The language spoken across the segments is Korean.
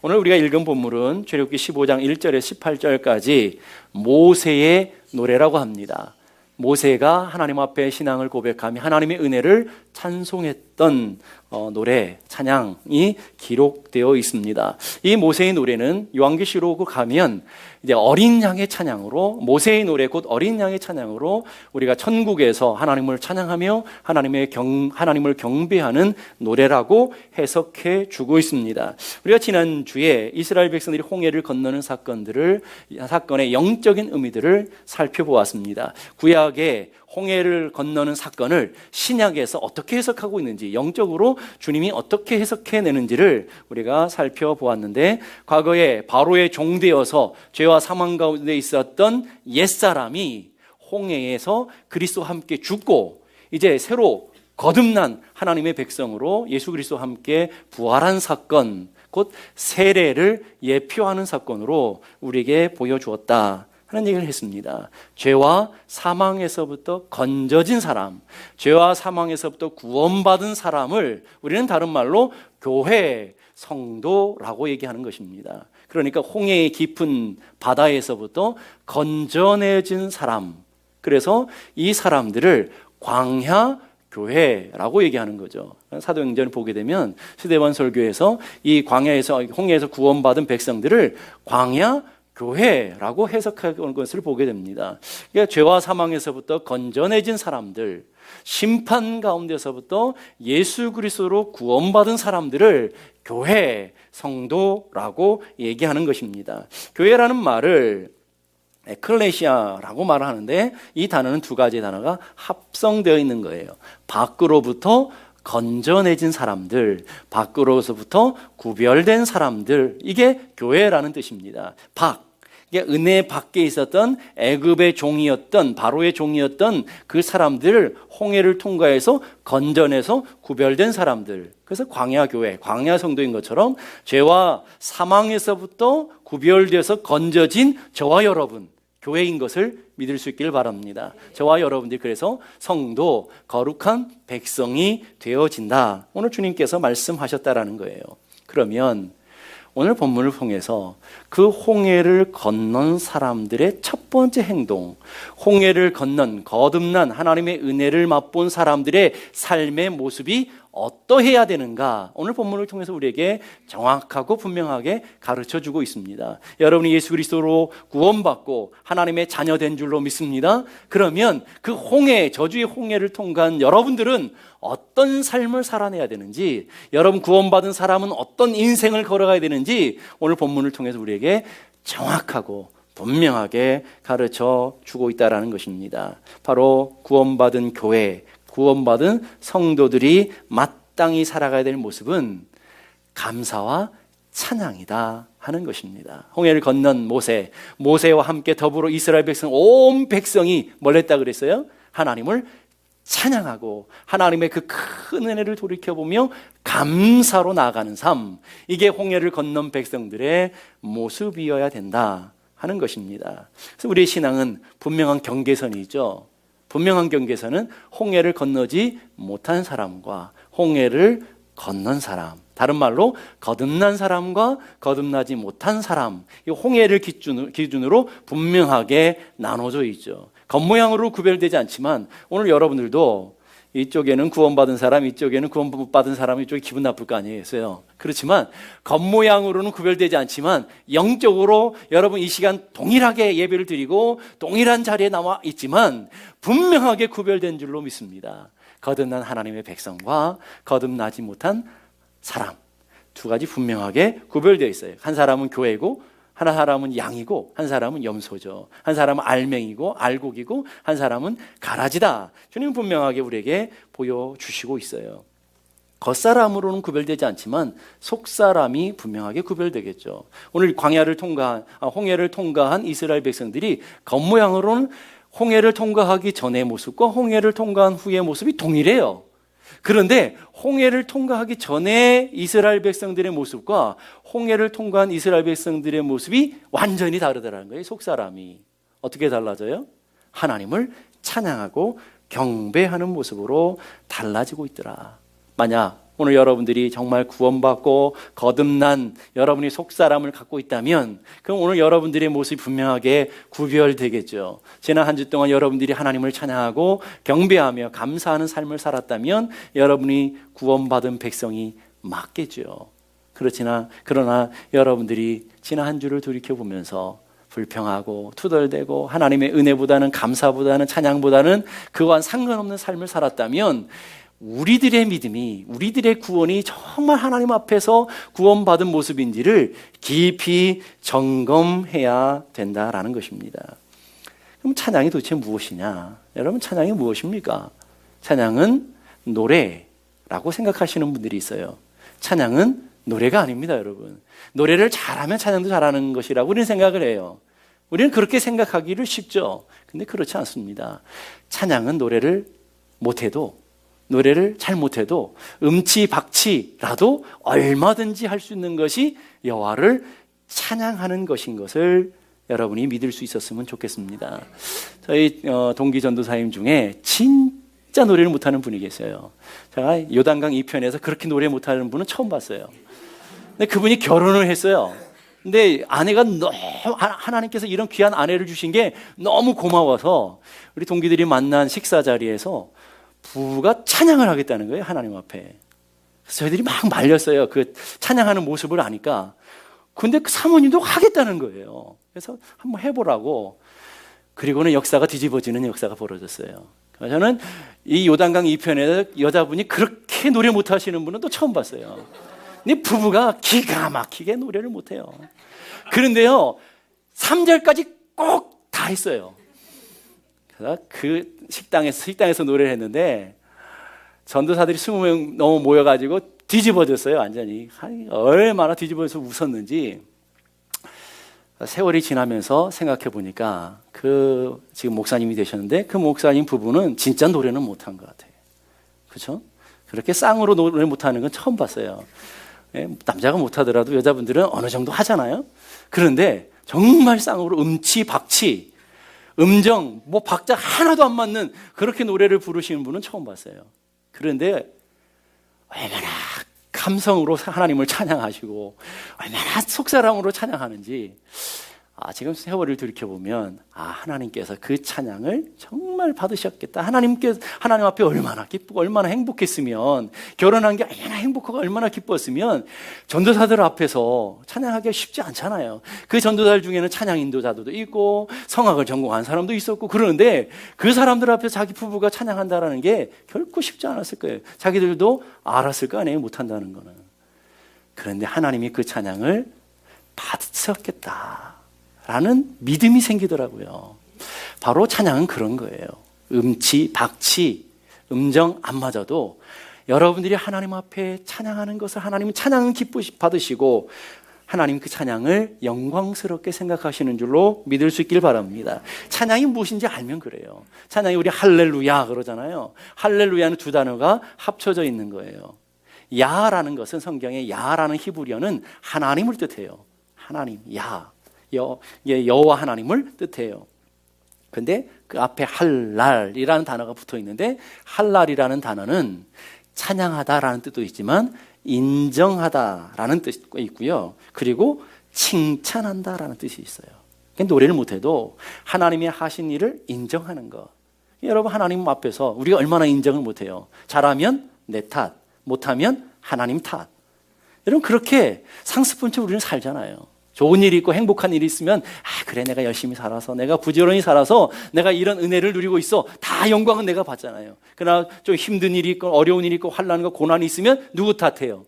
오늘 우리가 읽은 본문은 출애굽기 15장 1절에서 18절까지 모세의 노래라고 합니다. 모세가 하나님 앞에 신앙을 고백하며 하나님의 은혜를 찬송했던 노래, 찬양이 기록되어 있습니다. 이 모세의 노래는 요한계시록 가면 이제 어린 양의 찬양으로, 모세의 노래 곧 어린 양의 찬양으로 우리가 천국에서 하나님을 찬양하며 하나님을 경배하는 노래라고 해석해 주고 있습니다. 우리가 지난주에 이스라엘 백성들이 홍해를 건너는 사건의 영적인 의미들을 살펴보았습니다. 구약의 홍해를 건너는 사건을 신약에서 어떻게 해석하고 있는지, 영적으로 주님이 어떻게 해석해내는지를 우리가 살펴보았는데, 과거에 바로의 종되어서 죄와 사망 가운데 있었던 옛사람이 홍해에서 그리스도와 함께 죽고 이제 새로 거듭난 하나님의 백성으로 예수 그리스도와 함께 부활한 사건, 곧 세례를 예표하는 사건으로 우리에게 보여주었다 하는 얘기를 했습니다. 죄와 사망에서부터 건져진 사람, 죄와 사망에서부터 구원받은 사람을 우리는 다른 말로 교회, 성도라고 얘기하는 것입니다. 그러니까 홍해의 깊은 바다에서부터 건져내진 사람, 그래서 이 사람들을 광야 교회라고 얘기하는 거죠. 사도행전을 보게 되면 스데반 설교에서 이 광야에서, 홍해에서 구원받은 백성들을 광야 교회라고 해석하는 것을 보게 됩니다. 그러니까 죄와 사망에서부터 건져내진 사람들, 심판 가운데서부터 예수 그리스도로 구원받은 사람들을 교회, 성도라고 얘기하는 것입니다. 교회라는 말을 에클레시아라고 말을 하는데, 이 단어는 두 가지의 단어가 합성되어 있는 거예요. 밖으로부터 건져내진 사람들, 밖으로서부터 구별된 사람들, 이게 교회라는 뜻입니다. 이게 은혜 밖에 있었던 애굽의 종이었던, 바로의 종이었던 그 사람들을 홍해를 통과해서 건져내서 구별된 사람들, 그래서 광야교회, 광야성도인 것처럼 죄와 사망에서부터 구별돼서 건져진 저와 여러분, 교회인 것을 믿을 수 있기를 바랍니다. 저와 여러분들이 그래서 성도, 거룩한 백성이 되어진다, 오늘 주님께서 말씀하셨다라는 거예요. 그러면 오늘 본문을 통해서 그 홍해를 건넌 사람들의 첫 번째 행동, 홍해를 건넌 거듭난 하나님의 은혜를 맛본 사람들의 삶의 모습이 어떠해야 되는가, 오늘 본문을 통해서 우리에게 정확하고 분명하게 가르쳐주고 있습니다. 여러분이 예수 그리스도로 구원받고 하나님의 자녀 된 줄로 믿습니다. 그러면 그 홍해, 저주의 홍해를 통과한 여러분들은 어떤 삶을 살아내야 되는지, 여러분 구원받은 사람은 어떤 인생을 걸어가야 되는지 오늘 본문을 통해서 우리에게 정확하고 분명하게 가르쳐 주고 있다는 것입니다. 바로 구원받은 교회, 구원받은 성도들이 마땅히 살아가야 될 모습은 감사와 찬양이다 하는 것입니다. 홍해를 건넌 모세와 함께 더불어 이스라엘 백성, 온 백성이 뭘 했다 그랬어요? 하나님을 찬양하고 하나님의 그 큰 은혜를 돌이켜보며 감사로 나아가는 삶, 이게 홍해를 건넌 백성들의 모습이어야 된다 하는 것입니다. 그래서 우리의 신앙은 분명한 경계선이죠. 분명한 경계선은 홍해를 건너지 못한 사람과 홍해를 건넌 사람, 다른 말로 거듭난 사람과 거듭나지 못한 사람, 이 홍해를 기준으로 분명하게 나눠져 있죠. 겉모양으로 구별되지 않지만 오늘 여러분들도 이쪽에는 구원받은 사람, 이쪽에는 구원 못 받은 사람, 이쪽에 기분 나쁠 거 아니겠어요? 그렇지만 겉모양으로는 구별되지 않지만 영적으로 여러분 이 시간 동일하게 예배를 드리고 동일한 자리에 나와 있지만 분명하게 구별된 줄로 믿습니다. 거듭난 하나님의 백성과 거듭나지 못한 사람, 두 가지 분명하게 구별되어 있어요. 한 사람은 교회고, 한 사람은 양이고, 한 사람은 염소죠. 한 사람은 알맹이고 알곡이고, 한 사람은 가라지다. 주님은 분명하게 우리에게 보여주시고 있어요. 겉사람으로는 구별되지 않지만 속사람이 분명하게 구별되겠죠. 오늘 홍해를 통과한 이스라엘 백성들이 겉모양으로는 홍해를 통과하기 전의 모습과 홍해를 통과한 후의 모습이 동일해요. 그런데 홍해를 통과하기 전에 이스라엘 백성들의 모습과 홍해를 통과한 이스라엘 백성들의 모습이 완전히 다르다는 거예요. 속사람이 어떻게 달라져요? 하나님을 찬양하고 경배하는 모습으로 달라지고 있더라. 만약 오늘 여러분들이 정말 구원받고 거듭난 여러분이 속사람을 갖고 있다면 그럼 오늘 여러분들의 모습이 분명하게 구별되겠죠. 지난 한 주 동안 여러분들이 하나님을 찬양하고 경배하며 감사하는 삶을 살았다면 여러분이 구원받은 백성이 맞겠죠. 그러나 여러분들이 지난 한 주를 돌이켜보면서 불평하고 투덜대고 하나님의 은혜보다는 감사보다는 찬양보다는 그와 상관없는 삶을 살았다면 우리들의 믿음이, 우리들의 구원이 정말 하나님 앞에서 구원받은 모습인지를 깊이 점검해야 된다라는 것입니다. 그럼 찬양이 도대체 무엇이냐? 여러분, 찬양이 무엇입니까? 찬양은 노래라고 생각하시는 분들이 있어요. 찬양은 노래가 아닙니다, 여러분. 노래를 잘하면 찬양도 잘하는 것이라고 우리는 생각을 해요. 우리는 그렇게 생각하기를 쉽죠. 근데 그렇지 않습니다. 찬양은 노래를 잘 못해도 음치박치라도 얼마든지 할 수 있는 것이 여호와를 찬양하는 것인 것을 여러분이 믿을 수 있었으면 좋겠습니다. 저희 동기 전도사님 중에 진짜 노래를 못하는 분이 계세요. 제가 요단강 2편에서 그렇게 노래 못하는 분은 처음 봤어요. 근데 그분이 결혼을 했어요. 근데 아내가 너무, 하나님께서 이런 귀한 아내를 주신 게 너무 고마워서 우리 동기들이 만난 식사 자리에서 부부가 찬양을 하겠다는 거예요, 하나님 앞에. 그래서 저희들이 막 말렸어요. 그 찬양하는 모습을 아니까. 근데 그 사모님도 하겠다는 거예요. 그래서 한번 해보라고. 그리고는 역사가 뒤집어지는 역사가 벌어졌어요. 저는 이 요단강 2편에서 여자분이 그렇게 노래 못하시는 분은 또 처음 봤어요. 근데 부부가 기가 막히게 노래를 못해요. 그런데요, 3절까지 꼭 다 했어요. 그래서 그 식당에서 노래를 했는데 전도사들이 20명 너무 모여가지고 뒤집어졌어요, 완전히. 얼마나 뒤집어져서 웃었는지. 세월이 지나면서 생각해 보니까 지금 목사님이 되셨는데 그 목사님 부부는 진짜 노래는 못한 것 같아요. 그렇죠? 그렇게 쌍으로 노래 못하는 건 처음 봤어요. 남자가 못하더라도 여자분들은 어느 정도 하잖아요. 그런데 정말 쌍으로 음치박치, 음정, 박자 하나도 안 맞는 그렇게 노래를 부르시는 분은 처음 봤어요. 그런데 얼마나 감성으로 하나님을 찬양하시고 얼마나 속사람으로 찬양하는지 지금 세월을 돌이켜보면 하나님께서 그 찬양을 정말 받으셨겠다. 하나님 앞에 얼마나 기쁘고 얼마나 행복했으면, 결혼한 게 얼마나 행복하고 얼마나 기뻤으면 전도사들 앞에서 찬양하기가 쉽지 않잖아요. 그 전도사들 중에는 찬양 인도자도 있고 성악을 전공한 사람도 있었고 그러는데 그 사람들 앞에서 자기 부부가 찬양한다는 게 결코 쉽지 않았을 거예요. 자기들도 알았을 거 아니에요, 못한다는 거는. 그런데 하나님이 그 찬양을 받으셨겠다 라는 믿음이 생기더라고요. 바로 찬양은 그런 거예요. 음치, 박치, 음정 안 맞아도 여러분들이 하나님 앞에 찬양하는 것을 하나님은 찬양은 기쁘시 받으시고 하나님 그 찬양을 영광스럽게 생각하시는 줄로 믿을 수 있길 바랍니다. 찬양이 무엇인지 알면 그래요. 찬양이 우리 할렐루야 그러잖아요. 할렐루야는 두 단어가 합쳐져 있는 거예요. 야라는 것은 성경에 야라는 히브리어는 하나님을 뜻해요. 하나님, 야. 여호와 하나님을 뜻해요. 근데 그 앞에 할랄이라는 단어가 붙어 있는데 할랄이라는 단어는 찬양하다라는 뜻도 있지만 인정하다라는 뜻도 있고요. 그리고 칭찬한다라는 뜻이 있어요. 노래를 못해도 하나님이 하신 일을 인정하는 것. 여러분, 하나님 앞에서 우리가 얼마나 인정을 못해요. 잘하면 내 탓, 못하면 하나님 탓. 여러분, 그렇게 상습범처럼 우리는 살잖아요. 좋은 일이 있고 행복한 일이 있으면 그래, 내가 열심히 살아서, 내가 부지런히 살아서 내가 이런 은혜를 누리고 있어. 다 영광은 내가 받잖아요. 그러나 좀 힘든 일이 있고 어려운 일이 있고 환난과 고난이 있으면 누구 탓해요?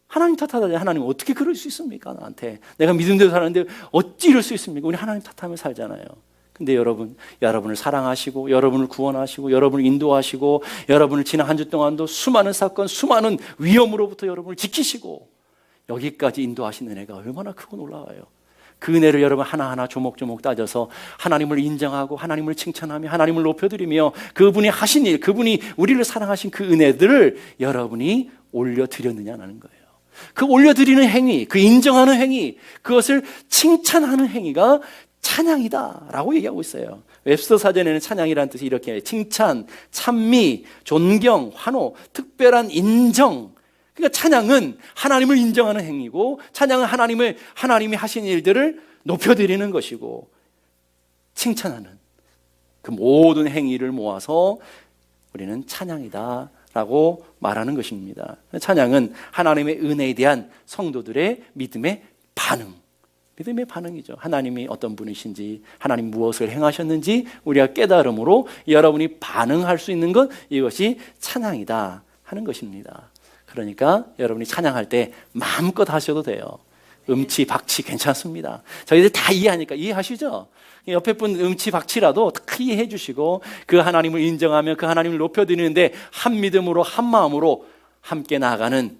하나님 탓하다니. 하나님 어떻게 그럴 수 있습니까? 나한테 내가 믿음대로 사는데 어찌 이럴 수 있습니까? 우리 하나님 탓하며 살잖아요. 근데 여러분을 사랑하시고 여러분을 구원하시고 여러분을 인도하시고 여러분을 지난 한 주 동안도 수많은 사건, 수많은 위험으로부터 여러분을 지키시고 여기까지 인도하신 은혜가 얼마나 크고 놀라워요. 그 은혜를 여러분 하나하나 조목조목 따져서 하나님을 인정하고 하나님을 칭찬하며 하나님을 높여드리며 그분이 하신 일, 그분이 우리를 사랑하신 그 은혜들을 여러분이 올려드렸느냐는 거예요. 그 올려드리는 행위, 그 인정하는 행위, 그것을 칭찬하는 행위가 찬양이다라고 얘기하고 있어요. 웹스터 사전에는 찬양이라는 뜻이 이렇게 칭찬, 찬미, 존경, 환호, 특별한 인정, 그러니까 찬양은 하나님을 인정하는 행위고, 찬양은 하나님이 하신 일들을 높여드리는 것이고, 칭찬하는 그 모든 행위를 모아서 우리는 찬양이다라고 말하는 것입니다. 찬양은 하나님의 은혜에 대한 성도들의 믿음의 반응이죠. 하나님이 어떤 분이신지, 하나님 무엇을 행하셨는지 우리가 깨달음으로 여러분이 반응할 수 있는 것, 이것이 찬양이다 하는 것입니다. 그러니까 여러분이 찬양할 때 마음껏 하셔도 돼요. 음치, 박치 괜찮습니다. 저희들 다 이해하니까 이해하시죠? 옆에 분 음치, 박치라도 다 이해해 주시고, 그 하나님을 인정하며 그 하나님을 높여드리는데 한 믿음으로 한 마음으로 함께 나아가는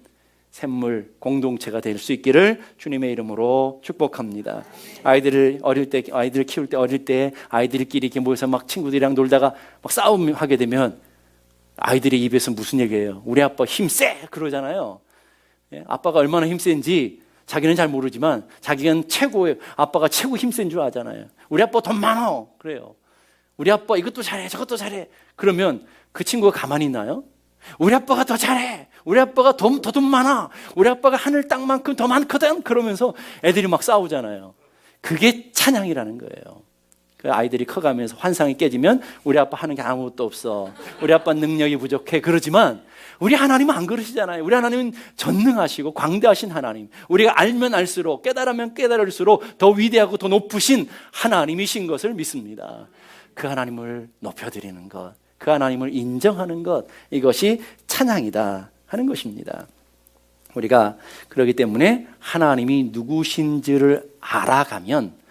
샘물 공동체가 될 수 있기를 주님의 이름으로 축복합니다. 아이들 키울 때 어릴 때 아이들끼리 이렇게 모여서 막 친구들이랑 놀다가 막 싸움하게 되면 아이들의 입에서 무슨 얘기예요? 우리 아빠 힘세! 그러잖아요. 아빠가 얼마나 힘센지 자기는 잘 모르지만 자기는 아빠가 최고 힘센 줄 아잖아요. 우리 아빠 돈 많아! 그래요. 우리 아빠 이것도 잘해, 저것도 잘해. 그러면 그 친구가 가만히 있나요? 우리 아빠가 더 잘해! 우리 아빠가 더 돈 많아! 우리 아빠가 하늘 땅만큼 더 많거든! 그러면서 애들이 막 싸우잖아요. 그게 찬양이라는 거예요. 그 아이들이 커가면서 환상이 깨지면 우리 아빠 하는 게 아무것도 없어, 우리 아빠 능력이 부족해, 그러지만 우리 하나님은 안 그러시잖아요. 우리 하나님은 전능하시고 광대하신 하나님, 우리가 알면 알수록, 깨달으면 깨달을수록 더 위대하고 더 높으신 하나님이신 것을 믿습니다. 그 하나님을 높여드리는 것, 그 하나님을 인정하는 것, 이것이 찬양이다 하는 것입니다. 우리가 그렇기 때문에 하나님이 누구신지를 알아가면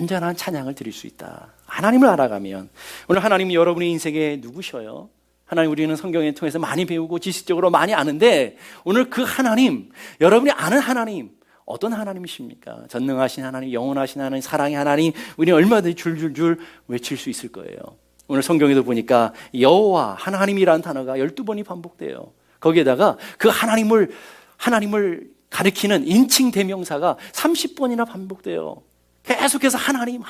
온전한 찬양을 드릴 수 있다. 하나님을 알아가면. 오늘 하나님이 여러분의 인생에 누구셔요? 하나님, 우리는 성경을 통해서 많이 배우고 지식적으로 많이 아는데, 오늘 그 하나님, 여러분이 아는 하나님, 어떤 하나님이십니까? 전능하신 하나님, 영원하신 하나님, 사랑의 하나님, 우리는 얼마든지 줄줄줄 외칠 수 있을 거예요. 오늘 성경에도 보니까 여호와, 하나님이라는 단어가 12번이 반복돼요. 거기에다가 그 하나님을 가리키는 인칭 대명사가 30번이나 반복돼요. 계속해서 하나님.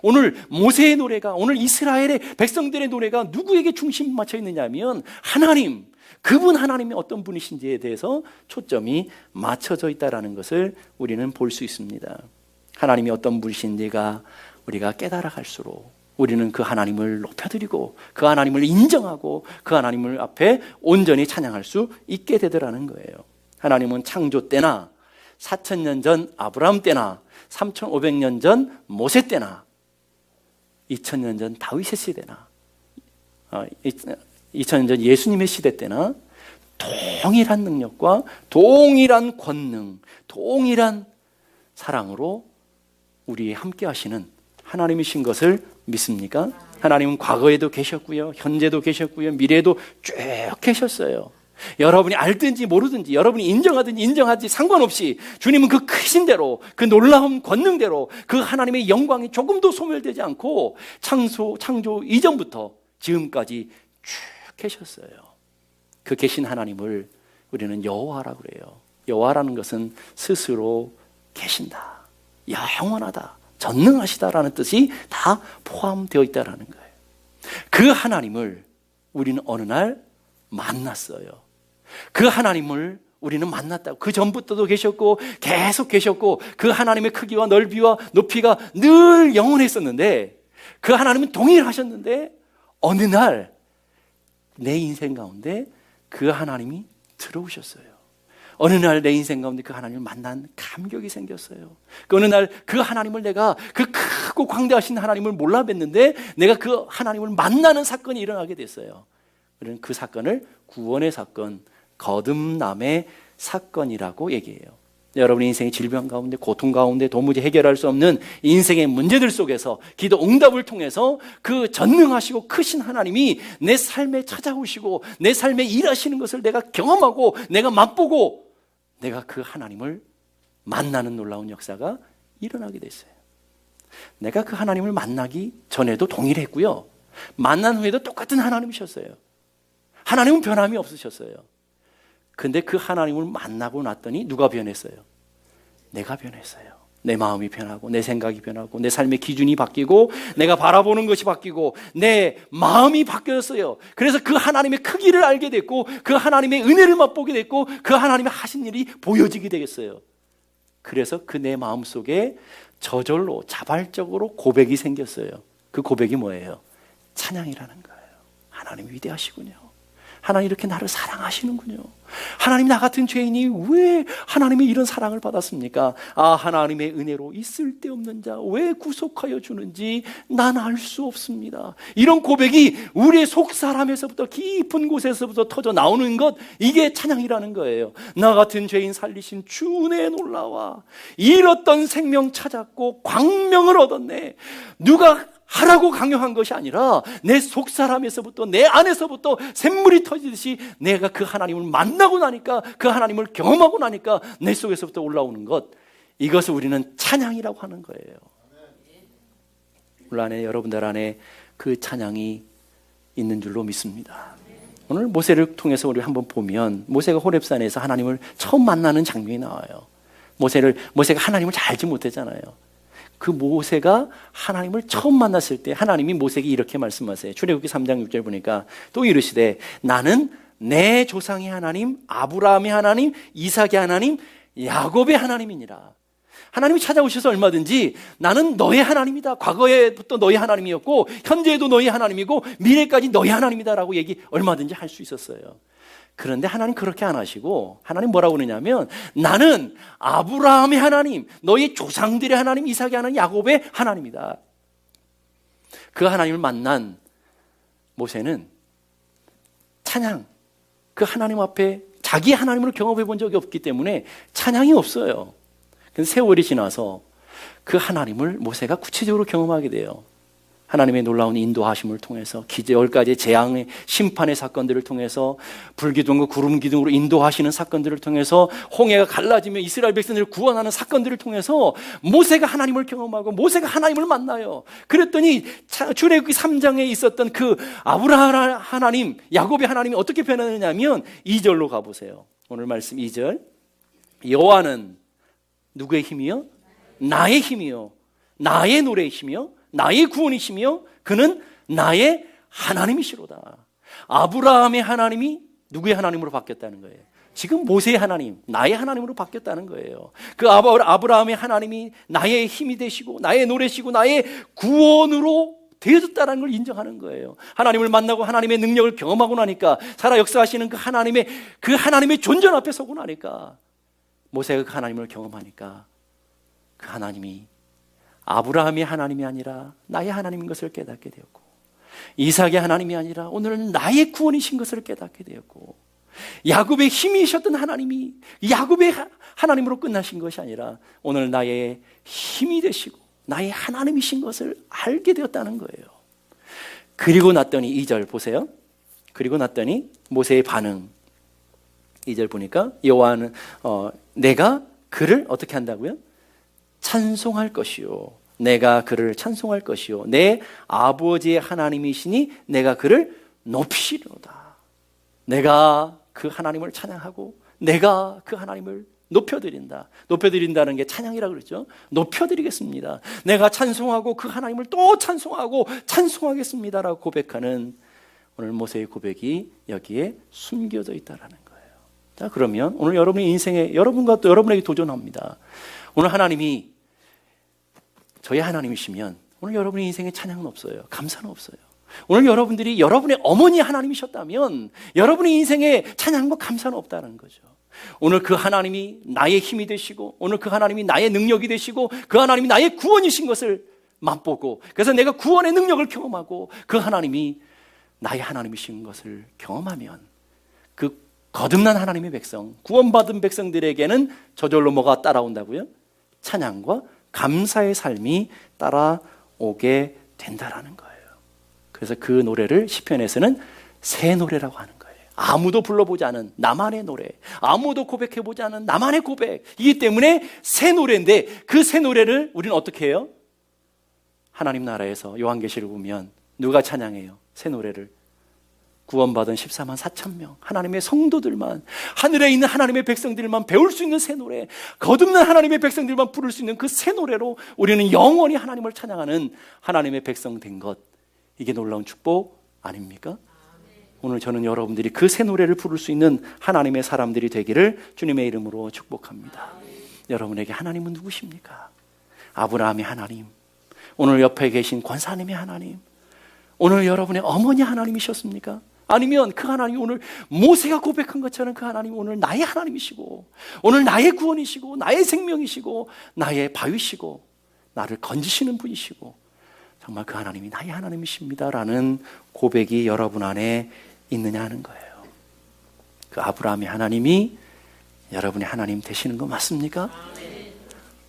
오늘 모세의 노래가, 오늘 이스라엘의 백성들의 노래가 누구에게 중심 맞춰 있느냐 하면 하나님, 그분 하나님이 어떤 분이신지에 대해서 초점이 맞춰져 있다는 것을 우리는 볼 수 있습니다. 하나님이 어떤 분이신지가 우리가 깨달아갈수록 우리는 그 하나님을 높여드리고 그 하나님을 인정하고 그 하나님을 앞에 온전히 찬양할 수 있게 되더라는 거예요. 하나님은 창조 때나 4,000년 전 아브라함 때나 3,500년 전 모세 때나 2,000년 전 다윗의 시대나 2,000년 전 예수님의 시대 때나 동일한 능력과 동일한 권능, 동일한 사랑으로 우리에 함께 하시는 하나님이신 것을 믿습니까? 하나님은 과거에도 계셨고요, 현재도 계셨고요, 미래에도 쭉 계셨어요. 여러분이 알든지 모르든지, 여러분이 인정하든지 인정하지 상관없이 주님은 그 크신 대로, 그 놀라운 권능대로 그 하나님의 영광이 조금도 소멸되지 않고 창조 이전부터 지금까지 쭉 계셨어요. 그 계신 하나님을 우리는 여호와라고 그래요. 여호와라는 것은 스스로 계신다, 영원하다, 전능하시다라는 뜻이 다 포함되어 있다라는 거예요. 그 하나님을 우리는 어느 날 만났어요. 그 하나님을 우리는 만났다고. 그 전부터도 계셨고 계속 계셨고 그 하나님의 크기와 넓이와 높이가 늘 영원했었는데, 그 하나님은 동일하셨는데 어느 날 내 인생 가운데 그 하나님이 들어오셨어요. 어느 날 내 인생 가운데 그 하나님을 만난 감격이 생겼어요. 그 어느 날 그 하나님을, 내가 그 크고 광대하신 하나님을 몰라 뵀는데 내가 그 하나님을 만나는 사건이 일어나게 됐어요. 그런 그 사건을 구원의 사건, 거듭남의 사건이라고 얘기해요. 여러분의 인생의 질병 가운데, 고통 가운데 도무지 해결할 수 없는 인생의 문제들 속에서 기도 응답을 통해서 그 전능하시고 크신 하나님이 내 삶에 찾아오시고 내 삶에 일하시는 것을 내가 경험하고 내가 맛보고 내가 그 하나님을 만나는 놀라운 역사가 일어나게 됐어요. 내가 그 하나님을 만나기 전에도 동일했고요, 만난 후에도 똑같은 하나님이셨어요. 하나님은 변함이 없으셨어요. 근데 그 하나님을 만나고 났더니 누가 변했어요? 내가 변했어요. 내 마음이 변하고 내 생각이 변하고 내 삶의 기준이 바뀌고 내가 바라보는 것이 바뀌고 내 마음이 바뀌었어요. 그래서 그 하나님의 크기를 알게 됐고 그 하나님의 은혜를 맛보게 됐고 그 하나님의 하신 일이 보여지게 되겠어요. 그래서 그 내 마음속에 저절로 자발적으로 고백이 생겼어요. 그 고백이 뭐예요? 찬양이라는 거예요. 하나님 위대하시군요. 하나님 이렇게 나를 사랑하시는군요. 하나님 나 같은 죄인이 왜 하나님의 이런 사랑을 받았습니까? 아, 하나님의 은혜로 있을 데 없는 자 왜 구속하여 주는지 난 알 수 없습니다. 이런 고백이 우리의 속사람에서부터 깊은 곳에서부터 터져 나오는 것, 이게 찬양이라는 거예요. 나 같은 죄인 살리신 주 은혜에 놀라와 잃었던 생명 찾았고 광명을 얻었네. 누가 하라고 강요한 것이 아니라 내 속사람에서부터 내 안에서부터 샘물이 터지듯이 내가 그 하나님을 만나고 나니까 그 하나님을 경험하고 나니까 내 속에서부터 올라오는 것, 이것을 우리는 찬양이라고 하는 거예요. 우리 안에, 여러분들 안에 그 찬양이 있는 줄로 믿습니다. 오늘 모세를 통해서 우리 한번 보면 모세가 호렙산에서 하나님을 처음 만나는 장면이 나와요. 모세가 하나님을 잘 알지 못했잖아요. 그 모세가 하나님을 처음 만났을 때 하나님이 모세에게 이렇게 말씀하세요. 출애굽기 3장 6절 보니까 또 이르시되 나는 내 조상의 하나님 아브라함의 하나님 이삭의 하나님 야곱의 하나님이니라. 하나님이 찾아오셔서 얼마든지 나는 너의 하나님이다. 과거에부터 너의 하나님이었고 현재에도 너의 하나님이고 미래까지 너의 하나님이다라고 얘기 얼마든지 할 수 있었어요. 그런데 하나님 그렇게 안 하시고 하나님 뭐라고 그러냐면 나는 아브라함의 하나님, 너희 조상들의 하나님, 이삭의 하나님, 야곱의 하나님이다. 그 하나님을 만난 모세는 찬양, 그 하나님 앞에 자기 하나님을 경험해 본 적이 없기 때문에 찬양이 없어요. 그래서 세월이 지나서 그 하나님을 모세가 구체적으로 경험하게 돼요. 하나님의 놀라운 인도하심을 통해서 10가지 재앙의 심판의 사건들을 통해서 불기둥과 구름기둥으로 인도하시는 사건들을 통해서 홍해가 갈라지며 이스라엘 백성들을 구원하는 사건들을 통해서 모세가 하나님을 경험하고 모세가 하나님을 만나요. 그랬더니 출애굽기 3장에 있었던 그 아브라함 하나님, 야곱의 하나님이 어떻게 변하느냐면 2절로 가보세요. 오늘 말씀 2절. 여호와는 누구의 힘이요? 나의 힘이요. 나의 노래의 힘이요. 나의 구원이시며 그는 나의 하나님이시로다. 아브라함의 하나님이 누구의 하나님으로 바뀌었다는 거예요? 지금 모세의 하나님, 나의 하나님으로 바뀌었다는 거예요. 그 아브라함의 하나님이 나의 힘이 되시고 나의 노래시고 나의 구원으로 되어졌다는 걸 인정하는 거예요. 하나님을 만나고 하나님의 능력을 경험하고 나니까 살아 역사하시는 그 하나님의 존재 앞에 서고 나니까 모세가 그 하나님을 경험하니까 그 하나님이 아브라함의 하나님이 아니라 나의 하나님인 것을 깨닫게 되었고 이삭의 하나님이 아니라 오늘은 나의 구원이신 것을 깨닫게 되었고 야곱의 힘이셨던 하나님이 야곱의 하나님으로 끝나신 것이 아니라 오늘 나의 힘이 되시고 나의 하나님이신 것을 알게 되었다는 거예요. 그리고 났더니 2절 보세요. 그리고 났더니 모세의 반응 2절 보니까 여호와는 내가 그를 어떻게 한다고요? 찬송할 것이요. 내가 그를 찬송할 것이요. 내 아버지의 하나님이시니 내가 그를 높이시리로다. 내가 그 하나님을 찬양하고 내가 그 하나님을 높여드린다. 높여드린다는 게 찬양이라고 그러죠. 높여드리겠습니다. 내가 찬송하고 그 하나님을 또 찬송하고 찬송하겠습니다라고 고백하는 오늘 모세의 고백이 여기에 숨겨져 있다라는 거예요. 자, 그러면 오늘 여러분의 인생에 여러분과 또 여러분에게 도전합니다. 오늘 하나님이 저희 하나님이시면 오늘 여러분의 인생에 찬양은 없어요. 감사는 없어요. 오늘 여러분들이 여러분의 어머니 하나님이셨다면 여러분의 인생에 찬양과 감사는 없다는 거죠. 오늘 그 하나님이 나의 힘이 되시고 오늘 그 하나님이 나의 능력이 되시고 그 하나님이 나의 구원이신 것을 맛보고 그래서 내가 구원의 능력을 경험하고 그 하나님이 나의 하나님이신 것을 경험하면 그 거듭난 하나님의 백성, 구원받은 백성들에게는 저절로 뭐가 따라온다고요? 찬양과 감사의 삶이 따라오게 된다라는 거예요. 그래서 그 노래를 시편에서는 새 노래라고 하는 거예요. 아무도 불러보지 않은 나만의 노래, 아무도 고백해보지 않은 나만의 고백이기 때문에 새 노래인데 그 새 노래를 우리는 어떻게 해요? 하나님 나라에서 요한계시를 보면 누가 찬양해요? 새 노래를 구원받은 14만 4천 명, 하나님의 성도들만, 하늘에 있는 하나님의 백성들만 배울 수 있는 새 노래, 거듭난 하나님의 백성들만 부를 수 있는 그 새 노래로 우리는 영원히 하나님을 찬양하는 하나님의 백성 된 것, 이게 놀라운 축복 아닙니까? 오늘 저는 여러분들이 그 새 노래를 부를 수 있는 하나님의 사람들이 되기를 주님의 이름으로 축복합니다. 여러분에게 하나님은 누구십니까? 아브라함의 하나님, 오늘 옆에 계신 권사님의 하나님, 오늘 여러분의 어머니 하나님이셨습니까? 아니면 그 하나님이 오늘 모세가 고백한 것처럼 그 하나님이 오늘 나의 하나님이시고, 오늘 나의 구원이시고, 나의 생명이시고, 나의 바위시고, 나를 건지시는 분이시고, 정말 그 하나님이 나의 하나님이십니다라는 고백이 여러분 안에 있느냐 하는 거예요. 그 아브라함의 하나님이 여러분의 하나님 되시는 거 맞습니까?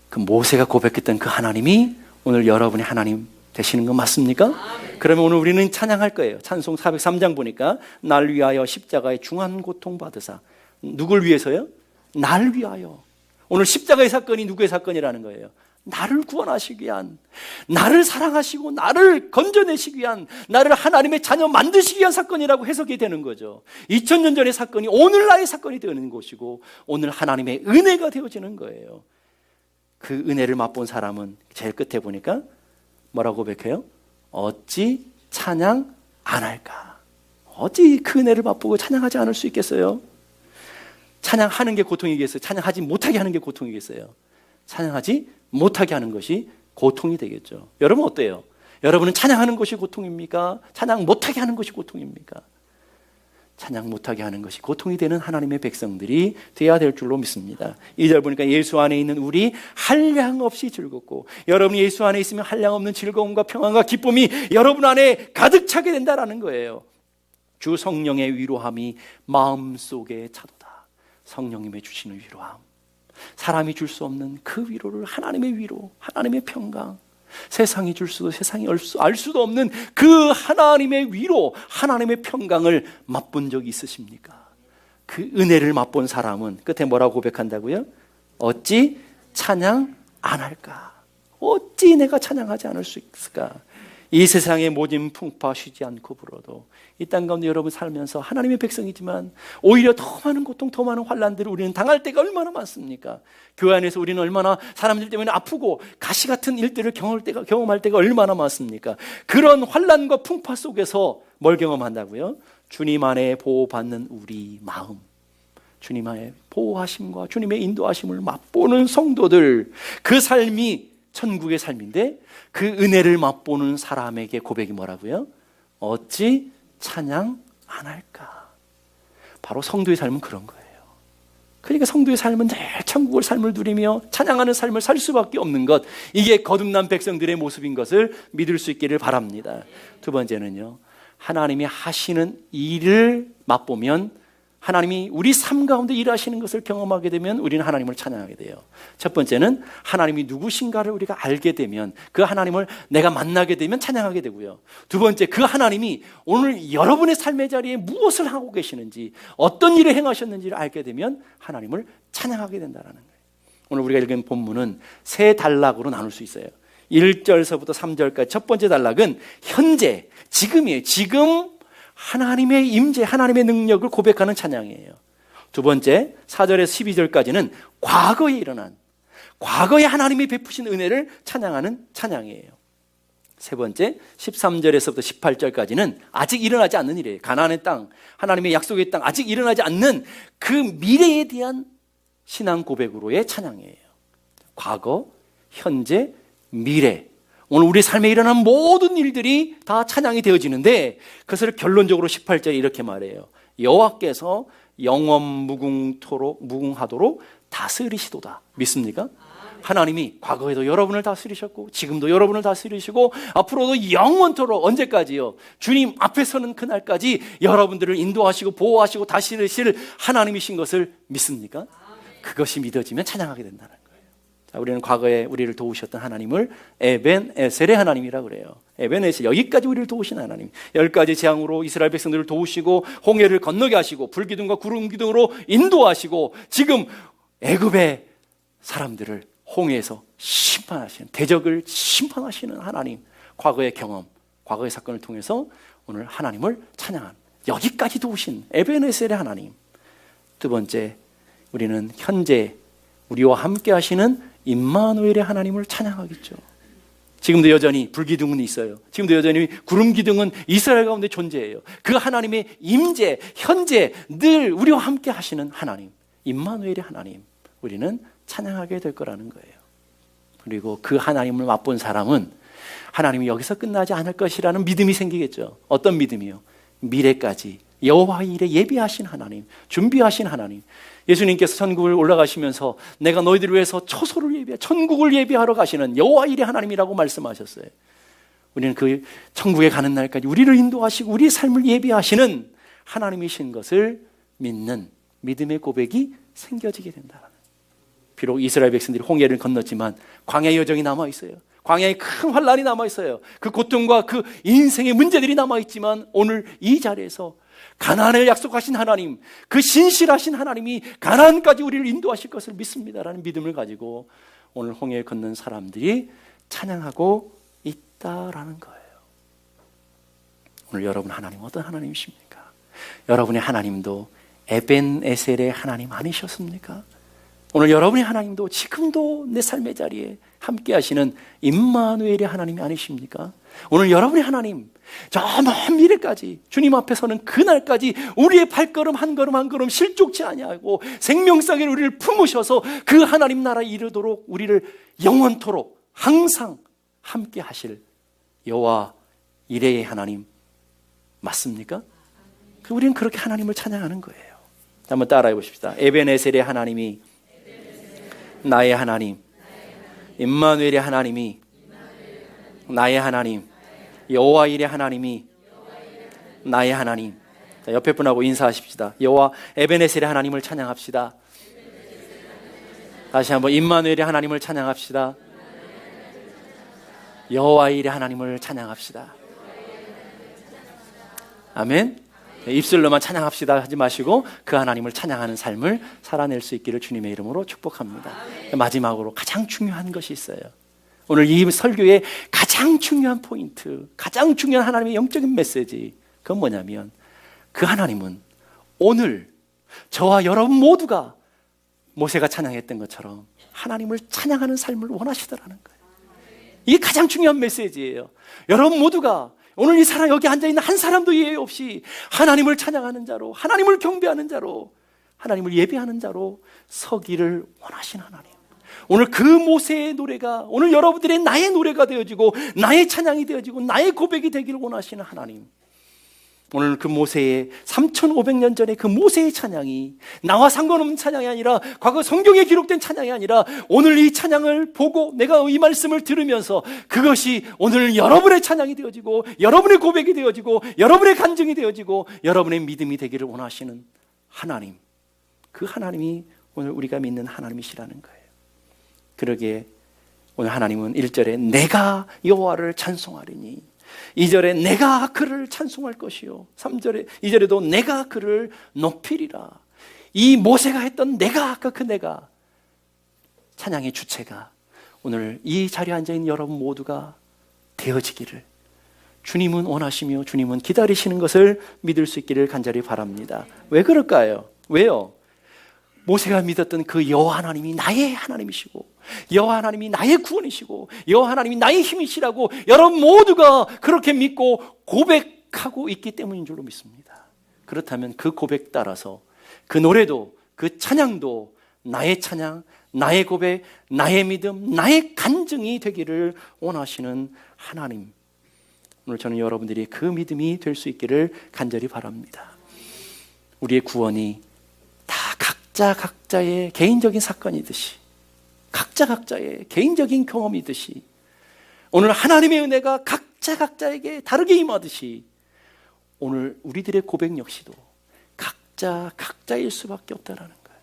그 모세가 고백했던 그 하나님이 오늘 여러분의 하나님 되시는 거 맞습니까? 그러면 오늘 우리는 찬양할 거예요. 찬송 403장 보니까 날 위하여 십자가의 중한 고통 받으사. 누굴 위해서요? 날 위하여. 오늘 십자가의 사건이 누구의 사건이라는 거예요? 나를 구원하시기 위한, 나를 사랑하시고 나를 건져내시기 위한, 나를 하나님의 자녀 만드시기 위한 사건이라고 해석이 되는 거죠. 2000년 전의 사건이 오늘 나의 사건이 되는 것이고, 오늘 하나님의 은혜가 되어지는 거예요. 그 은혜를 맛본 사람은 제일 끝에 보니까 뭐라고 고백해요? 어찌 찬양 안 할까? 어찌 그 은혜를 맛보고 찬양하지 않을 수 있겠어요? 찬양하는 게 고통이겠어요? 찬양하지 못하게 하는 게 고통이겠어요? 찬양하지 못하게 하는 것이 고통이 되겠죠. 여러분 어때요? 여러분은 찬양하는 것이 고통입니까? 찬양 못하게 하는 것이 고통입니까? 찬양 못하게 하는 것이 고통이 되는 하나님의 백성들이 되어야 될 줄로 믿습니다. 2절 보니까 예수 안에 있는 우리 한량 없이 즐겁고, 여러분이 예수 안에 있으면 한량 없는 즐거움과 평안과 기쁨이 여러분 안에 가득 차게 된다는 거예요. 주 성령의 위로함이 마음속에 차도다. 성령님의 주시는 위로함, 사람이 줄 수 없는 그 위로를, 하나님의 위로, 하나님의 평강, 세상이 줄 수도 세상이 알 수도 없는 그 하나님의 위로, 하나님의 평강을 맛본 적이 있으십니까? 그 은혜를 맛본 사람은 끝에 뭐라고 고백한다고요? 어찌 찬양 안 할까? 어찌 내가 찬양하지 않을 수 있을까? 이 세상의 모진 풍파 쉬지 않고 불어도 이 땅 가운데 여러분 살면서 하나님의 백성이지만 오히려 더 많은 고통, 더 많은 환난들을 우리는 당할 때가 얼마나 많습니까? 교회 안에서 우리는 얼마나 사람들 때문에 아프고 가시 같은 일들을 경험할 때가 얼마나 많습니까? 그런 환난과 풍파 속에서 뭘 경험한다고요? 주님 안에 보호받는 우리 마음, 주님 안에 보호하심과 주님의 인도하심을 맛보는 성도들, 그 삶이 천국의 삶인데 그 은혜를 맛보는 사람에게 고백이 뭐라고요? 어찌 찬양 안 할까? 바로 성도의 삶은 그런 거예요. 그러니까 성도의 삶은 늘 천국의 삶을 누리며 찬양하는 삶을 살 수밖에 없는 것, 이게 거듭난 백성들의 모습인 것을 믿을 수 있기를 바랍니다. 두 번째는요, 하나님이 하시는 일을 맛보면, 하나님이 우리 삶 가운데 일하시는 것을 경험하게 되면 우리는 하나님을 찬양하게 돼요. 첫 번째는 하나님이 누구신가를 우리가 알게 되면, 그 하나님을 내가 만나게 되면 찬양하게 되고요. 두 번째, 그 하나님이 오늘 여러분의 삶의 자리에 무엇을 하고 계시는지, 어떤 일을 행하셨는지를 알게 되면 하나님을 찬양하게 된다는 거예요. 오늘 우리가 읽은 본문은 세 단락으로 나눌 수 있어요. 1절서부터 3절까지 첫 번째 단락은 현재, 지금이에요. 지금 하나님의 임재, 하나님의 능력을 고백하는 찬양이에요. 두 번째 4절에서 12절까지는 과거에 일어난, 과거에 하나님이 베푸신 은혜를 찬양하는 찬양이에요. 세 번째 13절에서부터 18절까지는 아직 일어나지 않는 일이에요. 가나안의 땅, 하나님의 약속의 땅, 아직 일어나지 않는 그 미래에 대한 신앙 고백으로의 찬양이에요. 과거, 현재, 미래, 오늘 우리 삶에 일어난 모든 일들이 다 찬양이 되어지는데, 그것을 결론적으로 18절에 이렇게 말해요. 여호와께서 영원 무궁하도록 다스리시도다. 믿습니까? 하나님이 과거에도 여러분을 다스리셨고, 지금도 여러분을 다스리시고, 앞으로도 영원토록, 언제까지요? 주님 앞에 서는 그날까지 여러분들을 인도하시고 보호하시고 다스리실 하나님이신 것을 믿습니까? 그것이 믿어지면 찬양하게 된다는 거예요. 우리는 과거에 우리를 도우셨던 하나님을 에벤에셀의 하나님이라고 그래요. 에벤에셀, 여기까지 우리를 도우신 하나님, 10가지 재앙으로 이스라엘 백성들을 도우시고 홍해를 건너게 하시고 불기둥과 구름기둥으로 인도하시고, 지금 애굽의 사람들을 홍해에서 심판하시는, 대적을 심판하시는 하나님, 과거의 경험, 과거의 사건을 통해서 오늘 하나님을 찬양하는, 여기까지도 오신 에베네셀의 하나님. 두 번째, 우리는 현재 우리와 함께 하시는 임마누엘의 하나님을 찬양하겠죠. 지금도 여전히 불기둥은 있어요. 지금도 여전히 구름기둥은 이스라엘 가운데 존재해요. 그 하나님의 임재, 현재 늘 우리와 함께 하시는 하나님, 임마누엘의 하나님, 우리는 찬양하게 될 거라는 거예요. 그리고 그 하나님을 맛본 사람은 하나님이 여기서 끝나지 않을 것이라는 믿음이 생기겠죠. 어떤 믿음이요? 미래까지 여호와의 일에 예비하신 하나님, 준비하신 하나님. 예수님께서 천국을 올라가시면서 내가 너희들을 위해서 초소를 천국을 예비하러 가시는 여호와의 일의 하나님이라고 말씀하셨어요. 우리는 그 천국에 가는 날까지 우리를 인도하시고 우리의 삶을 예비하시는 하나님이신 것을 믿는 믿음의 고백이 생겨지게 된다. 비록 이스라엘 백성들이 홍해를 건넜지만 광야의 여정이 남아있어요. 광야에 큰 환란이 남아있어요. 그 고통과 그 인생의 문제들이 남아있지만 오늘 이 자리에서 가나안을 약속하신 하나님, 그 신실하신 하나님이 가나안까지 우리를 인도하실 것을 믿습니다라는 믿음을 가지고 오늘 홍해에 걷는 사람들이 찬양하고 있다라는 거예요. 오늘 여러분 하나님 어떤 하나님이십니까? 여러분의 하나님도 에벤에셀의 하나님 아니셨습니까? 오늘 여러분의 하나님도 지금도 내 삶의 자리에 함께 하시는 임마누엘의 하나님이 아니십니까? 오늘 여러분의 하나님, 저 먼 미래까지 주님 앞에 서는 그날까지 우리의 발걸음 한 걸음 한 걸음 실족치 아니하고 생명상에 우리를 품으셔서 그 하나님 나라에 이르도록 우리를 영원토록 항상 함께 하실 여호와 이레의 하나님 맞습니까? 우리는 그렇게 하나님을 찬양하는 거예요. 한번 따라해 보십시다. 에베네셀의 하나님이 나의 하나님, 임마누엘의 하나님이 나의 하나님, 여호와 일의 하나님이 나의 하나님. 자, 옆에 분하고 인사하십시다. 여호와 에베네셀의 하나님을 찬양합시다. 다시 한번 임마누엘의 하나님을 찬양합시다. 여호와 일의 하나님을 찬양합시다. 아멘. 입술로만 찬양합시다 하지 마시고 그 하나님을 찬양하는 삶을 살아낼 수 있기를 주님의 이름으로 축복합니다. 마지막으로 가장 중요한 것이 있어요. 오늘 이 설교의 가장 중요한 포인트, 가장 중요한 하나님의 영적인 메시지, 그건 뭐냐면 그 하나님은 오늘 저와 여러분 모두가 모세가 찬양했던 것처럼 하나님을 찬양하는 삶을 원하시더라는 거예요. 이게 가장 중요한 메시지예요. 여러분 모두가 오늘 이 사람 여기 앉아있는 한 사람도 예외 없이 하나님을 찬양하는 자로, 하나님을 경배하는 자로, 하나님을 예배하는 자로 서기를 원하시는 하나님. 오늘 그 모세의 노래가 오늘 여러분들의 나의 노래가 되어지고 나의 찬양이 되어지고 나의 고백이 되기를 원하시는 하나님. 오늘 그 모세의 3,500년 전에 그 모세의 찬양이 나와 상관없는 찬양이 아니라 과거 성경에 기록된 찬양이 아니라 오늘 이 찬양을 보고 내가 이 말씀을 들으면서 그것이 오늘 여러분의 찬양이 되어지고 여러분의 고백이 되어지고 여러분의 간증이 되어지고 여러분의 믿음이 되기를 원하시는 하나님. 그 하나님이 오늘 우리가 믿는 하나님이시라는 거예요. 그러기에 오늘 하나님은 1절에 내가 여호와를 찬송하리니 2절에 내가 그를 찬송할 것이요 3절에 2절에도 내가 그를 높이리라. 이 모세가 했던 내가 아까 그 내가 찬양의 주체가 오늘 이 자리에 앉아있는 여러분 모두가 되어지기를 주님은 원하시며 주님은 기다리시는 것을 믿을 수 있기를 간절히 바랍니다. 왜 그럴까요? 왜요? 모세가 믿었던 그 여호와 하나님이 나의 하나님이시고 여호와 하나님이 나의 구원이시고 여호와 하나님이 나의 힘이시라고 여러분 모두가 그렇게 믿고 고백하고 있기 때문인 줄로 믿습니다. 그렇다면 그 고백 따라서 그 노래도 그 찬양도 나의 찬양, 나의 고백, 나의 믿음, 나의 간증이 되기를 원하시는 하나님. 오늘 저는 여러분들이 그 믿음이 될 수 있기를 간절히 바랍니다. 우리의 구원이 다 각자의 개인적인 사건이듯이 각자의 개인적인 경험이듯이 오늘 하나님의 은혜가 각자에게 다르게 임하듯이 오늘 우리들의 고백 역시도 각자일 수밖에 없다라는 거예요.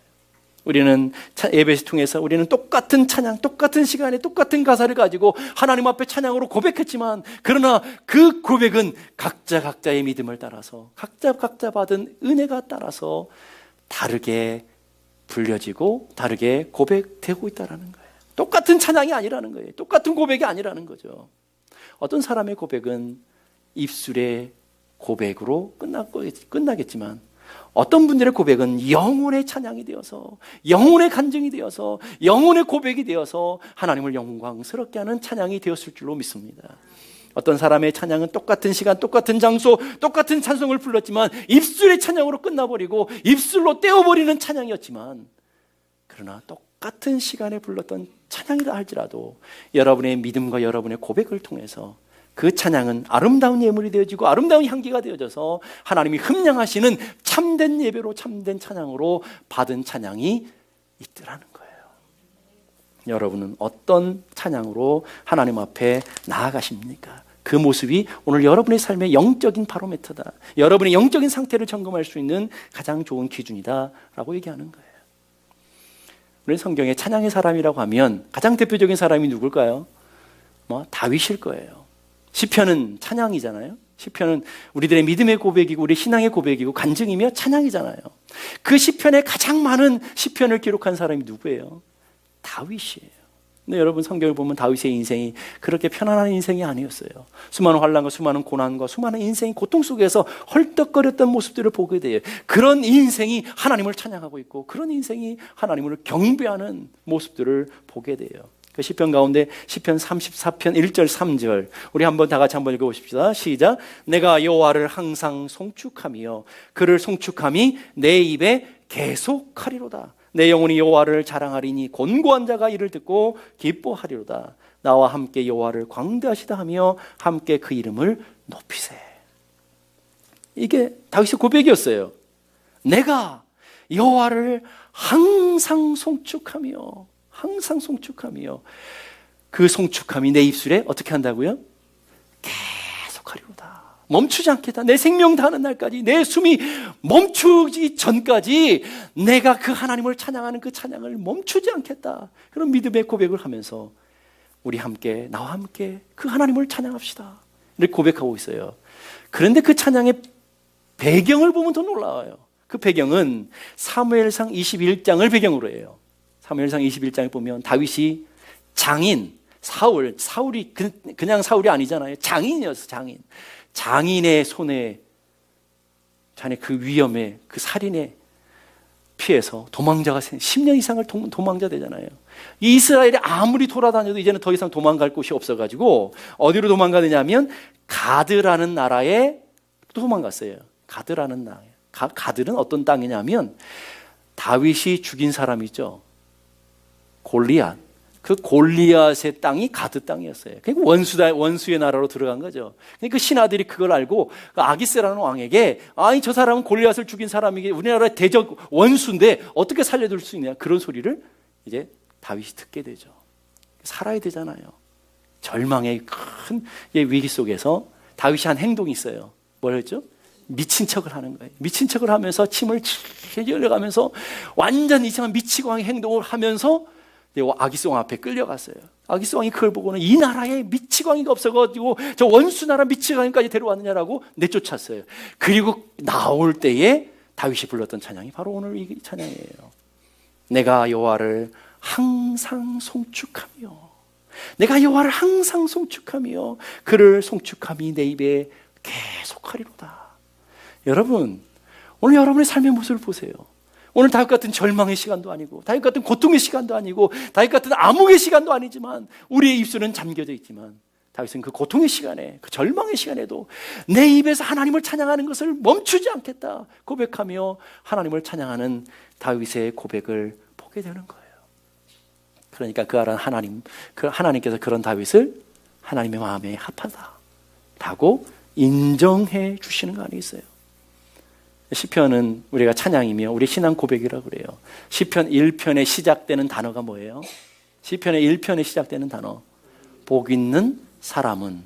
우리는 예배를 통해서 우리는 똑같은 찬양, 똑같은 시간에 똑같은 가사를 가지고 하나님 앞에 찬양으로 고백했지만 그러나 그 고백은 각자의 믿음을 따라서 각자 받은 은혜가 따라서 다르게 불려지고 다르게 고백되고 있다는 거예요. 똑같은 찬양이 아니라는 거예요. 똑같은 고백이 아니라는 거죠. 어떤 사람의 고백은 입술에 고백으로 끝나겠지만 어떤 분들의 고백은 영혼의 찬양이 되어서, 영혼의 간증이 되어서, 영혼의 고백이 되어서 하나님을 영광스럽게 하는 찬양이 되었을 줄로 믿습니다. 어떤 사람의 찬양은 똑같은 시간, 똑같은 장소, 똑같은 찬송을 불렀지만 입술의 찬양으로 끝나버리고 입술로 떼어버리는 찬양이었지만, 그러나 똑같은 시간에 불렀던 찬양이라 할지라도 여러분의 믿음과 여러분의 고백을 통해서 그 찬양은 아름다운 예물이 되어지고 아름다운 향기가 되어져서 하나님이 흠양하시는 참된 예배로, 참된 찬양으로 받은 찬양이 있더라는 거예요. 여러분은 어떤 찬양으로 하나님 앞에 나아가십니까? 그 모습이 오늘 여러분의 삶의 영적인 바로미터다, 여러분의 영적인 상태를 점검할 수 있는 가장 좋은 기준이다라고 얘기하는 거예요. 우리 성경에 찬양의 사람이라고 하면 가장 대표적인 사람이 누굴까요? 다윗일 거예요. 시편은 찬양이잖아요. 시편은 우리들의 믿음의 고백이고 우리 신앙의 고백이고 간증이며 찬양이잖아요. 그 시편에 가장 많은 시편을 기록한 사람이 누구예요? 다윗이에요. 근데 여러분 성경을 보면 다윗의 인생이 그렇게 편안한 인생이 아니었어요. 수많은 환난과 수많은 고난과 수많은 인생의 고통 속에서 헐떡거렸던 모습들을 보게 돼요. 그런 인생이 하나님을 찬양하고 있고 그런 인생이 하나님을 경배하는 모습들을 보게 돼요. 그 시편 가운데 시편 34편 1절 3절 우리 한번 다 같이 한번 읽어보십시다. 시작. 내가 여호와를 항상 송축하며 그를 송축함이 내 입에 계속하리로다. 내 영혼이 여호와를 자랑하리니 곤고한 자가 이를 듣고 기뻐하리로다. 나와 함께 여호와를 광대하시다 하며 함께 그 이름을 높이세. 이게 다윗의 고백이었어요. 내가 여호와를 항상 송축하며 그 송축함이 내 입술에 어떻게 한다고요? 계속하리로다. 멈추지 않겠다. 내 생명 다하는 날까지, 내 숨이 멈추기 전까지 내가 그 하나님을 찬양하는 그 찬양을 멈추지 않겠다. 그런 믿음의 고백을 하면서 우리 함께, 나와 함께 그 하나님을 찬양합시다. 이렇게 고백하고 있어요. 그런데 그 찬양의 배경을 보면 더 놀라워요. 그 배경은 사무엘상 21장을 배경으로 해요. 사무엘상 21장에 보면 다윗이 장인, 사울이 그냥 사울이 아니잖아요. 장인이었어, 장인. 장인의 손에, 자네 그 위험에, 그 살인에 피해서 도망자가 10년 이상을 도망자 되잖아요. 이 이스라엘이 아무리 돌아다녀도 이제는 더 이상 도망갈 곳이 없어가지고 어디로 도망가느냐면 가드라는 나라에 도망갔어요. 가드라는 나라. 가드는 어떤 땅이냐면 다윗이 죽인 사람이죠. 골리앗. 그 골리앗의 땅이 가드 땅이었어요. 그러니까 원수의 나라로 들어간 거죠. 그러니까 그 신하들이 그걸 알고 아기스라는 왕에게 아니 저 사람은 골리앗을 죽인 사람이기 우리나라의 대적 원수인데 어떻게 살려둘 수 있냐 그런 소리를 이제 다윗이 듣게 되죠. 살아야 되잖아요. 절망의 큰 위기 속에서 다윗이 한 행동이 있어요. 뭘 했죠? 미친 척을 하는 거예요. 미친 척을 하면서 침을 흘려가면서 완전 이상한 미치광이 행동을 하면서 아기스 왕 앞에 끌려갔어요. 아기스 왕이 그걸 보고는 이 나라에 미치광이가 없어가지고 저 원수 나라 미치광이까지 데려왔느냐라고 내쫓았어요. 그리고 나올 때에 다윗이 불렀던 찬양이 바로 오늘 이 찬양이에요. 내가 여호와를 항상 송축하며 내가 여호와를 항상 송축하며 그를 송축함이 내 입에 계속하리로다. 여러분, 오늘 여러분의 삶의 모습을 보세요. 오늘 다윗 같은 절망의 시간도 아니고 다윗 같은 고통의 시간도 아니고 다윗 같은 암흑의 시간도 아니지만 우리의 입술은 잠겨져 있지만 다윗은 그 고통의 시간에 그 절망의 시간에도 내 입에서 하나님을 찬양하는 것을 멈추지 않겠다 고백하며 하나님을 찬양하는 다윗의 고백을 보게 되는 거예요. 그러니까 하나님께서 그런 다윗을 하나님의 마음에 합하다라고 인정해 주시는 거 아니겠어요? 시편은 우리가 찬양이며 우리 신앙 고백이라고 그래요. 시편 1편에 시작되는 단어가 뭐예요? 시편의 1편에 시작되는 단어 복 있는 사람은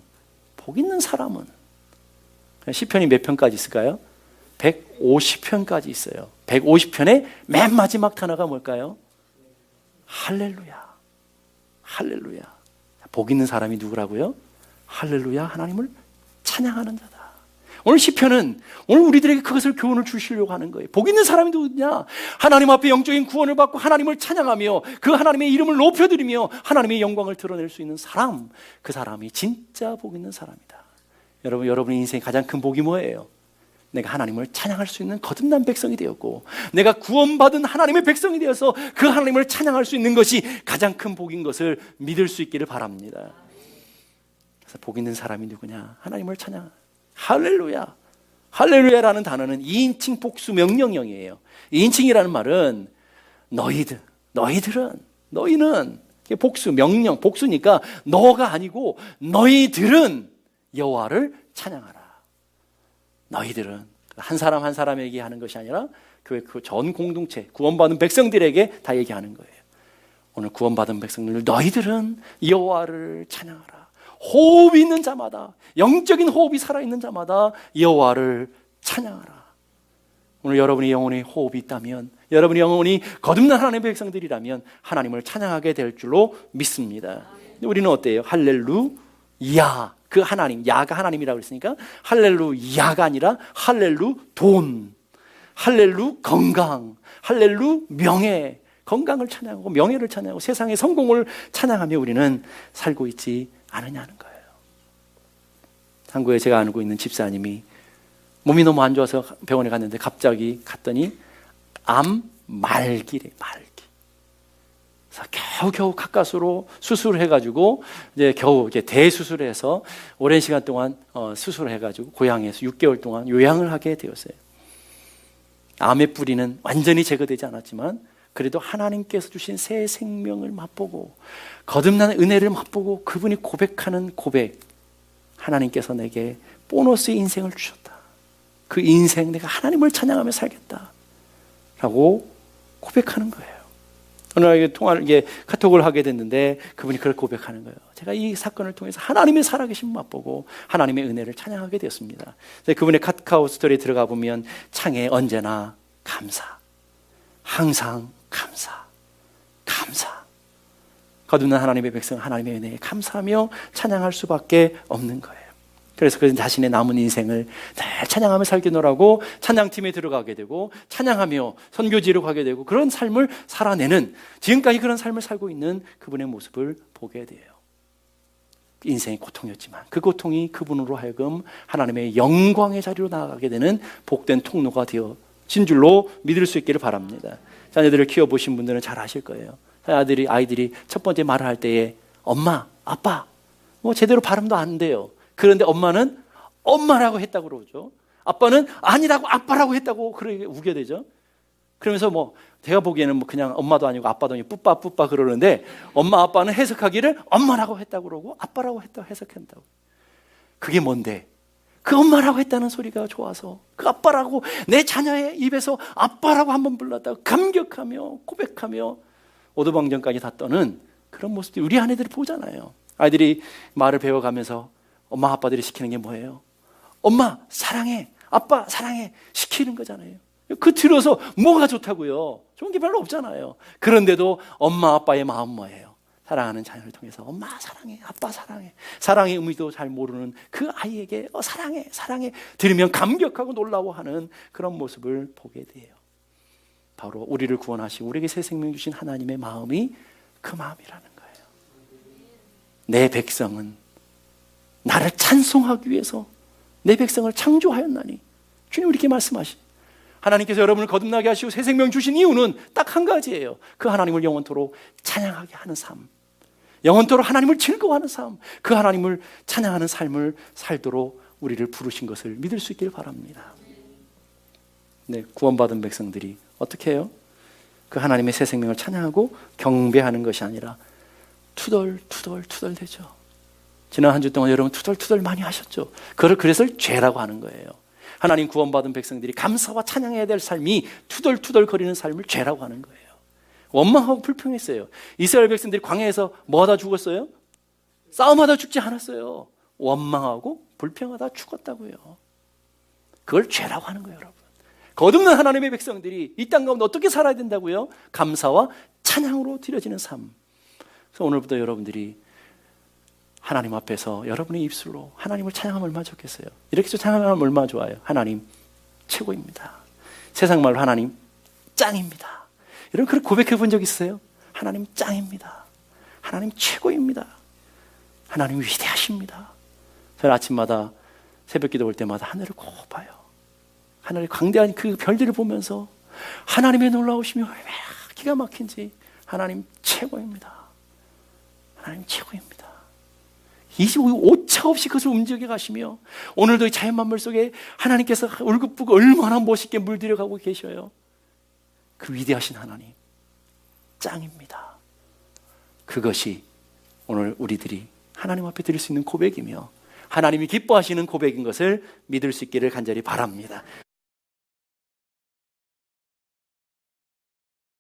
시편이 몇 편까지 있을까요? 150편까지 있어요. 150편의 맨 마지막 단어가 뭘까요? 할렐루야. 복 있는 사람이 누구라고요? 할렐루야, 하나님을 찬양하는 자다. 오늘 시편은 오늘 우리들에게 그것을 교훈을 주시려고 하는 거예요. 복 있는 사람이 누구냐? 하나님 앞에 영적인 구원을 받고 하나님을 찬양하며 그 하나님의 이름을 높여드리며 하나님의 영광을 드러낼 수 있는 사람, 그 사람이 진짜 복 있는 사람이다. 여러분의 인생의 가장 큰 복이 뭐예요? 내가 하나님을 찬양할 수 있는 거듭난 백성이 되었고, 내가 구원받은 하나님의 백성이 되어서 그 하나님을 찬양할 수 있는 것이 가장 큰 복인 것을 믿을 수 있기를 바랍니다. 그래서 복 있는 사람이 누구냐? 하나님을 찬양. 할렐루야. 할렐루야라는 단어는 2인칭 복수 명령형이에요. 2인칭이라는 말은 너희는 복수 명령, 복수니까 너가 아니고 너희들은 여호와를 찬양하라. 너희들은 한 사람 한 사람에게 하는 것이 아니라 교회 그 전 공동체, 구원받은 백성들에게 다 얘기하는 거예요. 오늘 구원받은 백성들, 너희들은 여호와를 찬양하라. 호흡이 있는 자마다, 영적인 호흡이 살아있는 자마다 여호와를 찬양하라. 오늘 여러분의 영혼에 호흡이 있다면, 여러분의 영혼이 거듭난 하나님의 백성들이라면 하나님을 찬양하게 될 줄로 믿습니다. 우리는 어때요? 할렐루야. 그 하나님, 야가 하나님이라고 했으니까 할렐루야가 아니라 할렐루 돈, 할렐루 건강, 할렐루 명예, 건강을 찬양하고 명예를 찬양하고 세상의 성공을 찬양하며 우리는 살고 있지 않으냐는 거예요. 한국에 제가 알고 있는 집사님이 몸이 너무 안 좋아서 병원에 갔는데 갑자기 갔더니 암 말기래, 말기. 그래서 겨우 가까스로 수술을 해가지고 이제 겨우 이제 대수술해서 오랜 시간 동안 수술을 해가지고 고향에서 6개월 동안 요양을 하게 되었어요. 암의 뿌리는 완전히 제거되지 않았지만 그래도 하나님께서 주신 새 생명을 맛보고 거듭난 은혜를 맛보고 그분이 고백하는 고백, 하나님께서 내게 보너스 인생을 주셨다. 그 인생 내가 하나님을 찬양하며 살겠다 라고 고백하는 거예요. 어느 날 카톡을 하게 됐는데 그분이 그렇게 고백하는 거예요. 제가 이 사건을 통해서 하나님의 살아계신 맛보고 하나님의 은혜를 찬양하게 되었습니다. 그분의 카카오 스토리에 들어가 보면 창에 언제나 감사, 항상 감사. 거듭난 하나님의 백성, 하나님의 은혜에 감사하며 찬양할 수밖에 없는 거예요. 그래서 그 자신의 남은 인생을 늘 찬양하며 살게노라고 찬양팀에 들어가게 되고 찬양하며 선교지로 가게 되고 그런 삶을 살아내는, 지금까지 그런 삶을 살고 있는 그분의 모습을 보게 돼요. 인생이 고통이었지만 그 고통이 그분으로 하여금 하나님의 영광의 자리로 나아가게 되는 복된 통로가 되어진 줄로 믿을 수 있기를 바랍니다. 자녀들을 키워보신 분들은 잘 아실 거예요. 아이들이 첫 번째 말을 할 때에 엄마, 아빠, 제대로 발음도 안 돼요. 그런데 엄마는 엄마라고 했다고 그러죠. 아빠는 아니라고 아빠라고 했다고 그렇게 우겨대죠. 그러면서 제가 보기에는 그냥 엄마도 아니고 아빠도 아니고 뿌빠 그러는데 엄마 아빠는 해석하기를 엄마라고 했다고 그러고 아빠라고 했다고 해석한다고. 그게 뭔데? 그 엄마라고 했다는 소리가 좋아서 그 아빠라고 내 자녀의 입에서 아빠라고 한번 불렀다고 감격하며 고백하며 오두방정까지 다 떠는 그런 모습들이 우리 아내들이 보잖아요. 아이들이 말을 배워가면서 엄마 아빠들이 시키는 게 뭐예요? 엄마 사랑해, 아빠 사랑해 시키는 거잖아요. 그 들어서 뭐가 좋다고요? 좋은 게 별로 없잖아요. 그런데도 엄마 아빠의 마음 뭐예요? 사랑하는 자녀를 통해서 엄마 사랑해, 아빠 사랑해, 사랑의 의미도 잘 모르는 그 아이에게 사랑해 들으면 감격하고 놀라워하는 그런 모습을 보게 돼요. 바로 우리를 구원하시고 우리에게 새 생명 주신 하나님의 마음이 그 마음이라는 거예요. 내 백성은 나를 찬송하기 위해서 내 백성을 창조하였나니, 주님 이렇게 말씀하시. 하나님께서 여러분을 거듭나게 하시고 새 생명 주신 이유는 딱 한 가지예요. 그 하나님을 영원토록 찬양하게 하는 삶, 영원토록 하나님을 즐거워하는 삶, 그 하나님을 찬양하는 삶을 살도록 우리를 부르신 것을 믿을 수 있기를 바랍니다. 네, 구원받은 백성들이 어떻게 해요? 그 하나님의 새 생명을 찬양하고 경배하는 것이 아니라 투덜투덜 되죠. 지난 한 주 동안 여러분 투덜투덜 많이 하셨죠. 그래서 죄라고 하는 거예요. 하나님 구원받은 백성들이 감사와 찬양해야 될 삶이 투덜투덜 거리는 삶을 죄라고 하는 거예요. 원망하고 불평했어요. 이스라엘 백성들이 광야에서 뭐하다 죽었어요? 싸움하다 죽지 않았어요. 원망하고 불평하다 죽었다고요. 그걸 죄라고 하는 거예요, 여러분. 거듭난 하나님의 백성들이 이 땅 가운데 어떻게 살아야 된다고요? 감사와 찬양으로 드려지는 삶. 그래서 오늘부터 여러분들이 하나님 앞에서 여러분의 입술로 하나님을 찬양하면 얼마나 좋겠어요. 이렇게 찬양하면 얼마나 좋아요. 하나님 최고입니다. 세상 말로 하나님 짱입니다. 여러분 그렇게 고백해 본 적 있어요? 하나님 짱입니다. 하나님 최고입니다. 하나님 위대하십니다. 저는 아침마다 새벽 기도 올 때마다 하늘을 꼭 봐요. 하늘의 광대한 그 별들을 보면서 하나님의 놀라우시며 왜 기가 막힌지 하나님 최고입니다. 하나님 최고입니다. 25일 오차 없이 그것을 움직여 가시며 오늘도 이 자연 만물 속에 하나님께서 울긋불긋 얼마나 멋있게 물들여가고 계셔요. 그 위대하신 하나님 짱입니다. 그것이 오늘 우리들이 하나님 앞에 드릴 수 있는 고백이며 하나님이 기뻐하시는 고백인 것을 믿을 수 있기를 간절히 바랍니다.